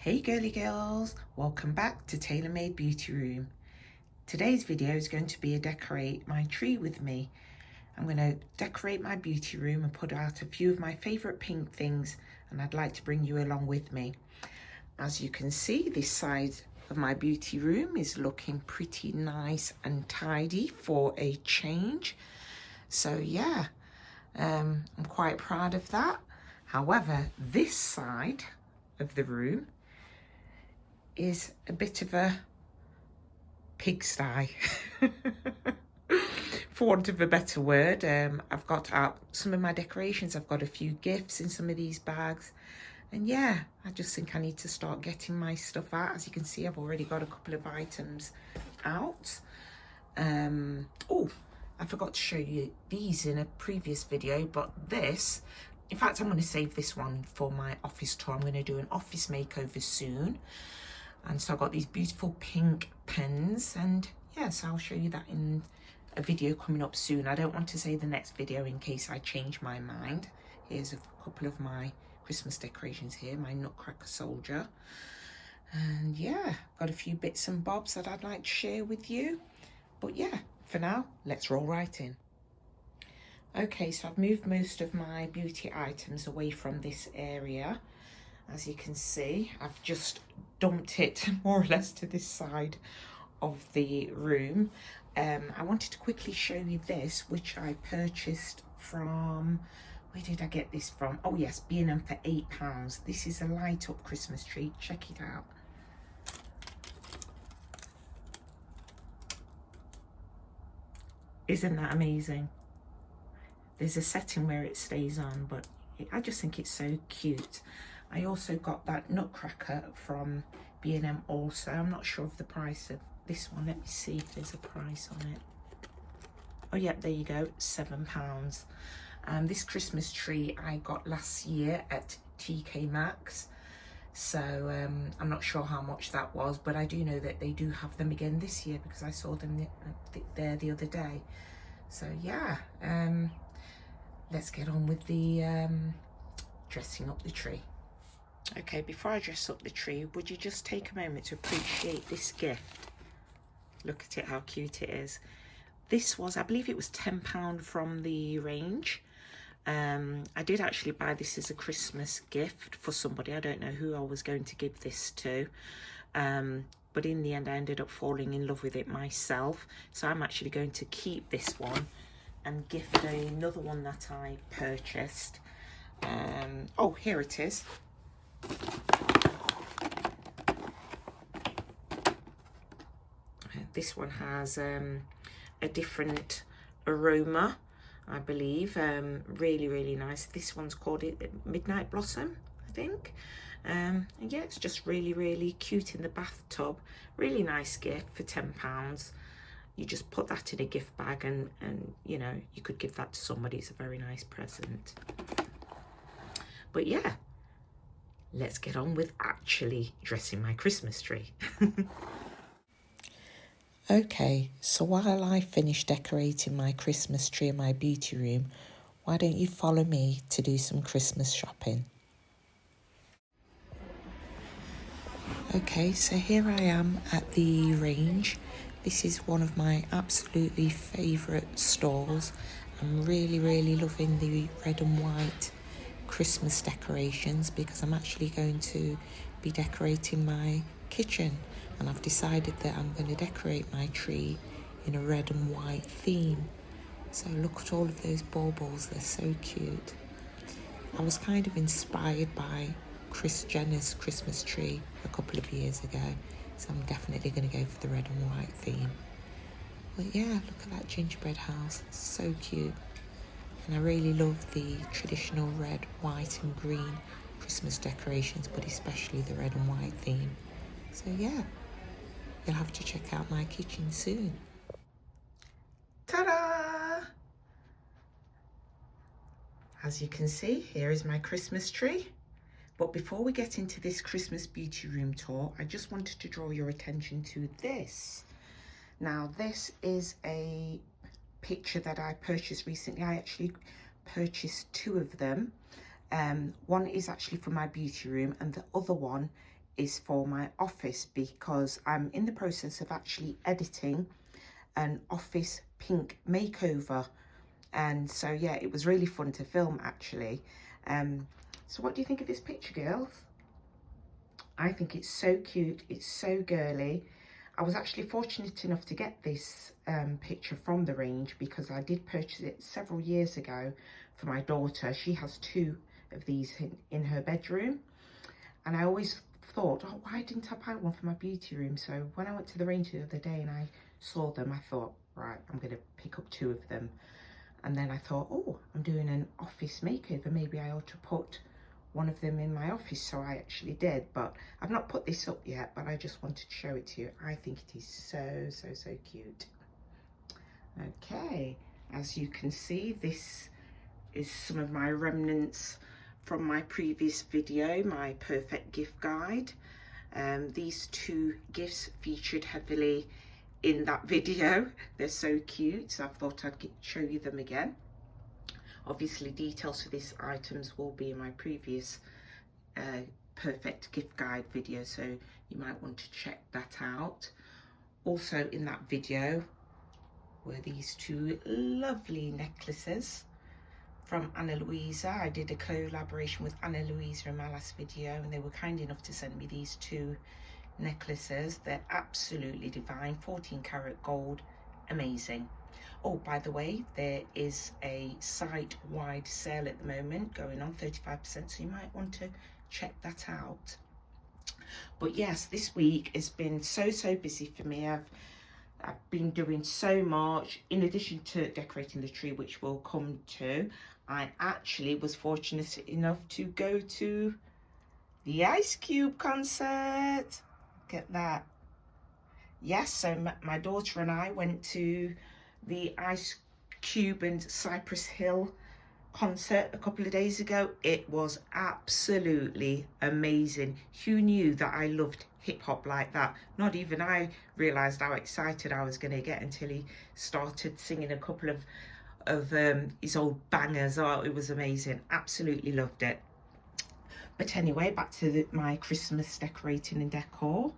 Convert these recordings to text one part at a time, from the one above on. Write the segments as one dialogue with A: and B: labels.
A: Hey girly girls, welcome back to Tailor Made Beauty Room. Today's video is going to be a decorate my tree with me. I'm going to decorate my beauty room and put out a few of my favourite pink things, and I'd like to bring you along with me. As you can see, this side of my beauty room is looking pretty nice and tidy for a change. So yeah, I'm quite proud of that. However, this side of the room is a bit of a pigsty, for want of a better word. I've got out some of my decorations. I've got a few gifts in some of these bags, and yeah, I just think I need to start getting my stuff out. As you can see, I've already got a couple of items out. Oh, I forgot to show you these in a previous video, but this, in fact, I'm going to save this one for my office tour. I'm going to do an office makeover soon. And so I've got these beautiful pink pens, and yes, I'll show you that in a video coming up soon. I don't want to say the next video in case I change my mind. Here's a couple of my Christmas decorations here, my Nutcracker soldier. And yeah, got a few bits and bobs that I'd like to share with you. But yeah, for now, let's roll right in. Okay, so I've moved most of my beauty items away from this area. As you can see, I've just dumped it more or less to this side of the room. I wanted to quickly show you this, which I purchased from, where did I get this from? Oh yes, B&M for £8. This is a light up Christmas tree. Check it out. Isn't that amazing? There's a setting where it stays on, but I just think it's so cute. I also got that Nutcracker from B&M also. I'm not sure of the price of this one. Let me see if there's a price on it. Oh yeah, there you go, £7. This Christmas tree I got last year at TK Maxx. So I'm not sure how much that was, but I do know that they do have them again this year because I saw them there the other day. So yeah, let's get on with the dressing up the tree. Okay, before I dress up the tree, would you just take a moment to appreciate this gift? Look at it, how cute it is. This was, I believe it was £10 from the range. I did actually buy this as a Christmas gift for somebody. I don't know who I was going to give this to. But in the end, I ended up falling in love with it myself. So I'm actually going to keep this one and gift another one that I purchased. Oh, here it is. This one has a different aroma, I believe. Really, really nice. This one's called it Midnight Blossom, I think. And yeah, it's just really, really cute in the bathtub. Really nice gift for £10. You just put that in a gift bag and you know, you could give that to somebody. It's a very nice present. But yeah, let's get on with actually dressing my Christmas tree. Okay, so while I finish decorating my Christmas tree in my beauty room, why don't you follow me to do some Christmas shopping? Okay, so here I am at the range. This is one of my absolutely favourite stores. I'm really, really loving the red and white Christmas decorations because I'm actually going to be decorating my kitchen, and I've decided that I'm going to decorate my tree in a red and white theme. So look at all of those baubles, they're so cute. I was kind of inspired by Kris Jenner's Christmas tree a couple of years ago, so I'm definitely going to go for the red and white theme. But yeah, look at that gingerbread house, so cute. And I really love the traditional red, white and green Christmas decorations, but especially the red and white theme. So yeah, you'll have to check out my kitchen soon. Ta-da! As you can see, here is my Christmas tree. But before we get into this Christmas beauty room tour, I just wanted to draw your attention to this. Now, this is a picture that I purchased recently. I actually purchased two of them. One is actually for my beauty room and the other one is for my office because I'm in the process of actually editing an office pink makeover. And so, yeah, it was really fun to film actually. So what do you think of this picture, girls? I think it's so cute. It's so girly. I was actually fortunate enough to get this picture from the range because I did purchase it several years ago for my daughter. She has 2 of these in her bedroom. And I always thought, oh, why didn't I buy one for my beauty room? So when I went to the range the other day and I saw them, I thought, right, I'm going to pick up 2 of them. And then I thought, oh, I'm doing an office makeover. Maybe I ought to put one of them in my office. So I actually did, but I've not put this up yet, but I just wanted to show it to you. I think it is so, so, so cute. Okay, as you can see, this is some of my remnants from my previous video, my perfect gift guide. These 2 gifts featured heavily in that video. They're so cute, so I thought I'd show you them again. Obviously details for these items will be in my previous perfect gift guide video, so you might want to check that out. Also in that video were these 2 lovely necklaces from Anna Louisa. I did a collaboration with Anna Louisa in my last video, and they were kind enough to send me these 2 necklaces. They're absolutely divine, 14 karat gold, amazing. Oh, by the way, there is a site-wide sale at the moment going on, 35%, so you might want to check that out. But yes, this week has been so busy for me. I've been doing so much. In addition to decorating the tree, which we'll come to, I actually was fortunate enough to go to the Ice Cube concert. Look at that. Yes, so my daughter and I went to the Ice Cube and Cypress Hill concert a couple of days ago. It was absolutely amazing. Who knew that I loved hip hop like that? Not even I realized how excited I was going to get until he started singing a couple of his old bangers. Oh, it was amazing. Absolutely loved it. But anyway, back to my Christmas decorating and decor.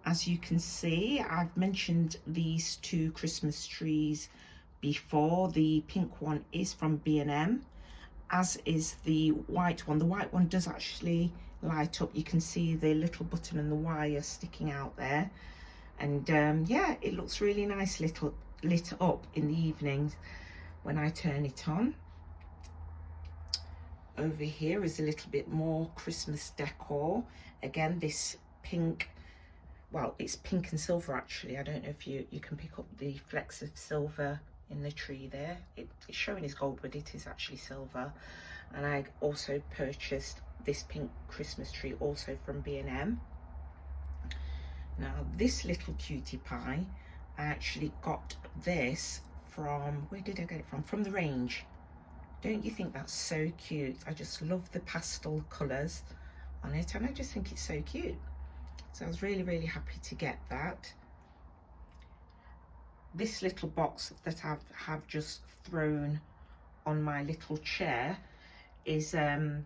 A: As you can see, I've mentioned these 2 Christmas trees before. The pink one is from B&M, as is the white one. The white one does actually light up. You can see the little button and the wire sticking out there. And yeah, it looks really nice lit up in the evenings when I turn it on. Over here is a little bit more Christmas decor. Again, this pink, well, it's pink and silver actually. I don't know if you can pick up the flecks of silver in the tree there. It's showing as gold, but it is actually silver. And I also purchased this pink Christmas tree also from B&M. Now this little cutie pie, I actually got this from, where did I get it from? From the range. Don't you think that's so cute? I just love the pastel colours on it, and I just think it's so cute. So I was really happy to get that. This little box that I have just thrown on my little chair is a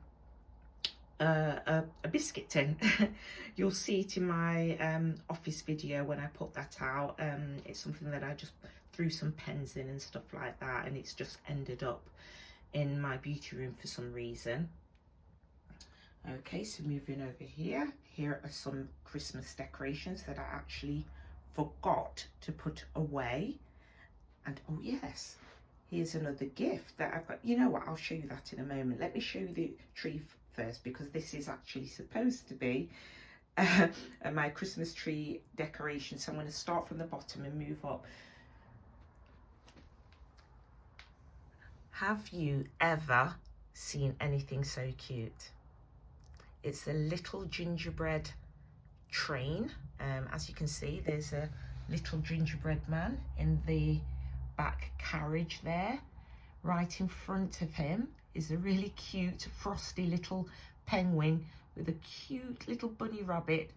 A: biscuit tin. You'll see it in my office video when I put that out. It's something that I just threw some pens in and stuff like that, and it's just ended up in my beauty room for some reason. Okay, so moving over here, here are some Christmas decorations that I actually forgot to put away. And oh yes, here's another gift that I've got. You know what, I'll show you that in a moment. Let me show you the tree first, because this is actually supposed to be my Christmas tree decoration. So I'm going to start from the bottom and move up. Have you ever seen anything so cute? It's a little gingerbread train. As you can see, there's a little gingerbread man in the back carriage there. Right in front of him is a really cute frosty little penguin with a cute little bunny rabbit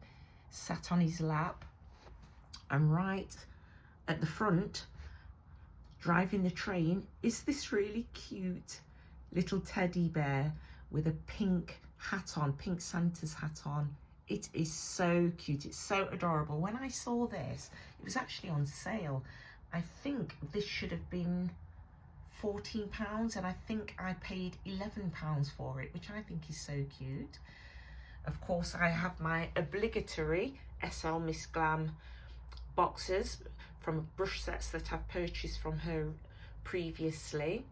A: sat on his lap. And right at the front, driving the train, is this really cute little teddy bear with a pink hat on, pink Santa's hat on. It is so cute. It's so adorable. When I saw this, it was actually on sale. I think this should have been £14, and I think I paid £11 for it, which I think is so cute. Of course, I have my obligatory SL Miss Glam boxes from brush sets that I've purchased from her previously.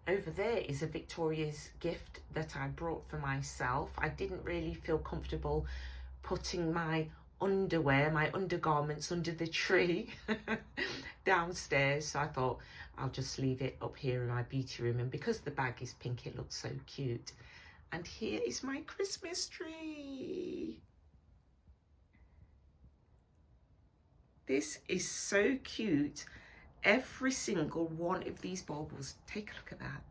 A: Over there is a Victoria's gift that I brought for myself. I didn't really feel comfortable putting my underwear, my undergarments under the tree downstairs, so I thought I'll just leave it up here in my beauty room, and because the bag is pink it looks so cute. And here is my Christmas tree. This is so cute. Every single one of these baubles, take a look at that.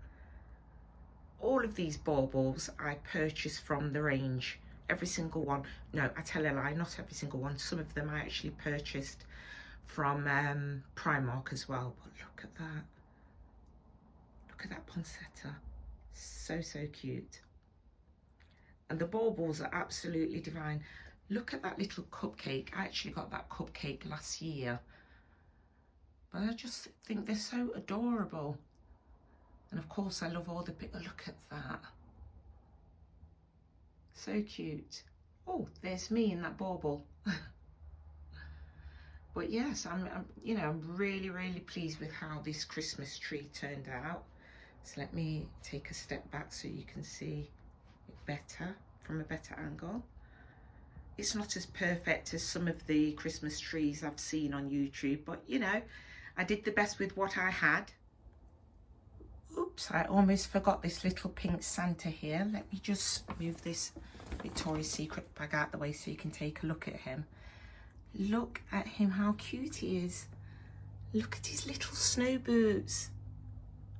A: All of these baubles I purchased from the range. Every single one. No, I tell a lie, not every single one. Some of them I actually purchased from Primark as well. But look at that. Look at that poinsettia. So, so cute. And the baubles are absolutely divine. Look at that little cupcake. I actually got that cupcake last year. But I just think they're so adorable. And of course I love all the, look at that. So cute. Oh, there's me in that bauble. But yes, I'm really, really pleased with how this Christmas tree turned out. So let me take a step back so you can see it better, from a better angle. It's not as perfect as some of the Christmas trees I've seen on YouTube, but you know, I did the best with what I had. Oops, I almost forgot this little pink Santa here. Let me just move this Victoria's Secret bag out the way so you can take a look at him. Look at him, how cute he is. Look at his little snow boots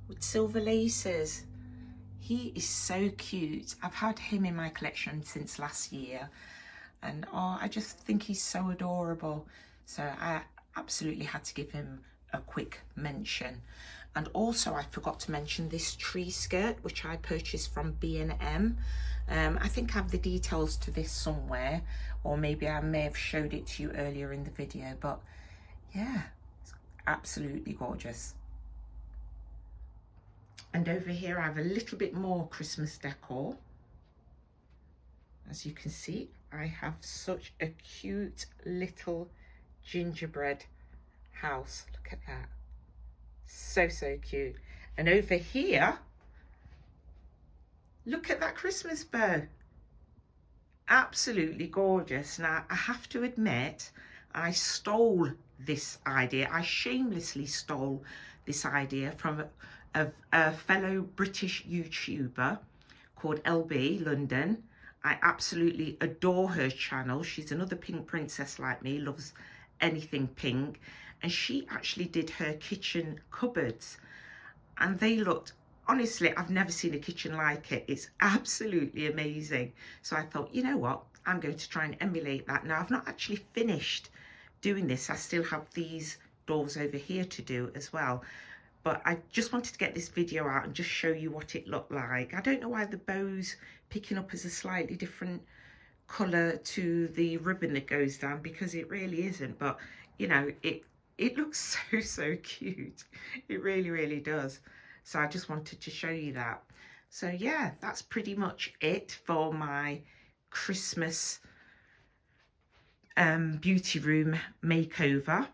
A: with silver laces. He is so cute. I've had him in my collection since last year, and oh, I just think he's so adorable. So I absolutely had to give him a quick mention. And also I forgot to mention this tree skirt, which I purchased from B&M. I think I have the details to this somewhere, or maybe I may have showed it to you earlier in the video, but yeah, it's absolutely gorgeous. And over here I have a little bit more Christmas decor. As you can see, I have such a cute little gingerbread house. Look at that. So, so cute. And over here, look at that Christmas bow. Absolutely gorgeous. Now, I have to admit, I stole this idea. I shamelessly stole this idea from a fellow British YouTuber called LB London. I absolutely adore her channel. She's another pink princess like me, loves anything pink. And she actually did her kitchen cupboards, and they looked, honestly, I've never seen a kitchen like it. It's absolutely amazing. So I thought, you know what, I'm going to try and emulate that. Now, I've not actually finished doing this. I still have these doors over here to do as well. But I just wanted to get this video out and just show you what it looked like. I don't know why the bow's picking up as a slightly different colour to the ribbon that goes down, because it really isn't. But, you know, it looks so, so cute. It really, really does. So I just wanted to show you that. So yeah, that's pretty much it for my Christmas beauty room makeover.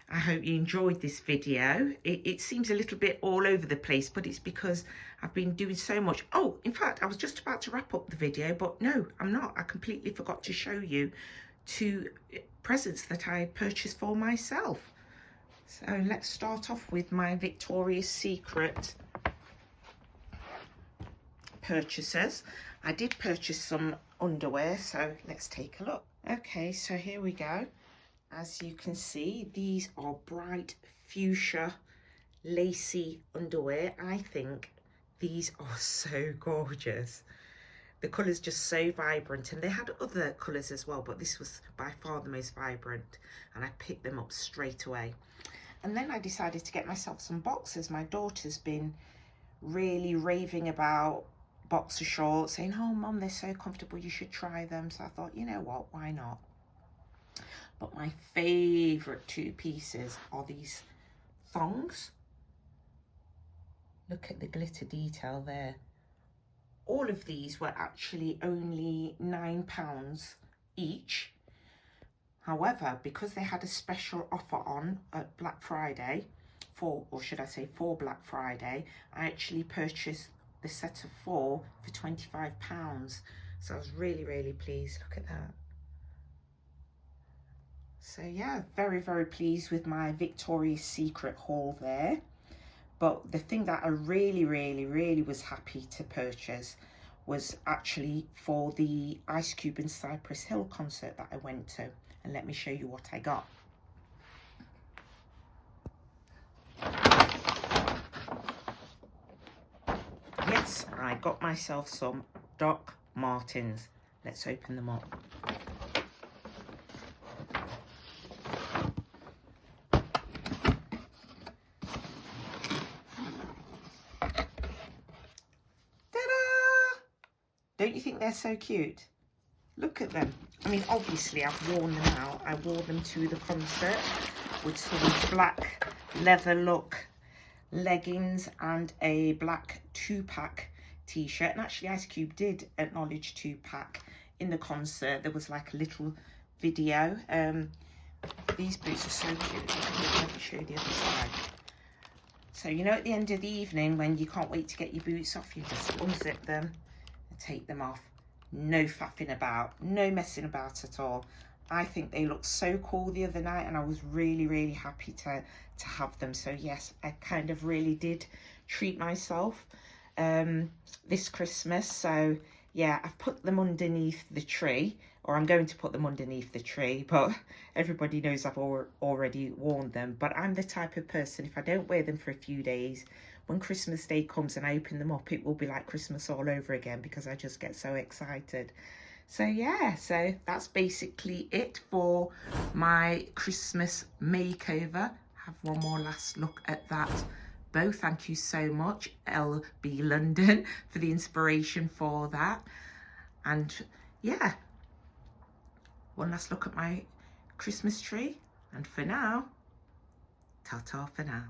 A: I hope you enjoyed this video. It seems a little bit all over the place, but it's because I've been doing so much. Oh, in fact, I was just about to wrap up the video, but no, I'm not. I completely forgot to show you 2 presents that I purchased for myself. So let's start off with my Victoria's Secret purchases. I did purchase some underwear, so let's take a look. Okay, so here we go. As you can see, these are bright fuchsia lacy underwear. I think these are so gorgeous. The colour's just so vibrant, and they had other colours as well, but this was by far the most vibrant, and I picked them up straight away. And then I decided to get myself some boxers. My daughter's been really raving about boxer shorts saying, oh mum, they're so comfortable, you should try them. So I thought, you know what, why not? But my favorite two pieces are these thongs. Look at the glitter detail there. All of these were actually only £9 each. However, because they had a special offer on at Black Friday, for Black Friday, I actually purchased the set of 4 for £25. So I was really, really pleased. Look at that. So yeah, very, very pleased with my Victoria's Secret haul there. But the thing that I really, really, really was happy to purchase was actually for the Ice Cube and Cypress Hill concert that I went to. And let me show you what I got. Yes, I got myself some Doc Martens. Let's open them up. Ta-da! Don't you think they're so cute? Look at them. I mean, obviously I've worn them out. I wore them to the concert with some black leather look leggings and a black 2-pack t-shirt. And actually Ice Cube did acknowledge 2-pack in the concert. There was like a little video. These boots are so cute. Let me show you the other side. So you know, at the end of the evening when you can't wait to get your boots off, you just unzip them and take them off. No faffing about, no messing about at all. I think they looked so cool the other night, and I was really, really happy to have them. So yes, I kind of really did treat myself this Christmas. So yeah, I've put them underneath the tree, or I'm going to put them underneath the tree, but everybody knows I've already worn them. But I'm the type of person, if I don't wear them for a few days, when Christmas Day comes and I open them up, it will be like Christmas all over again, because I just get so excited. So yeah, so that's basically it for my Christmas makeover. Have one more last look at that bow. Thank you so much, LB London, for the inspiration for that. And yeah, one last look at my Christmas tree. And for now, ta-ta for now.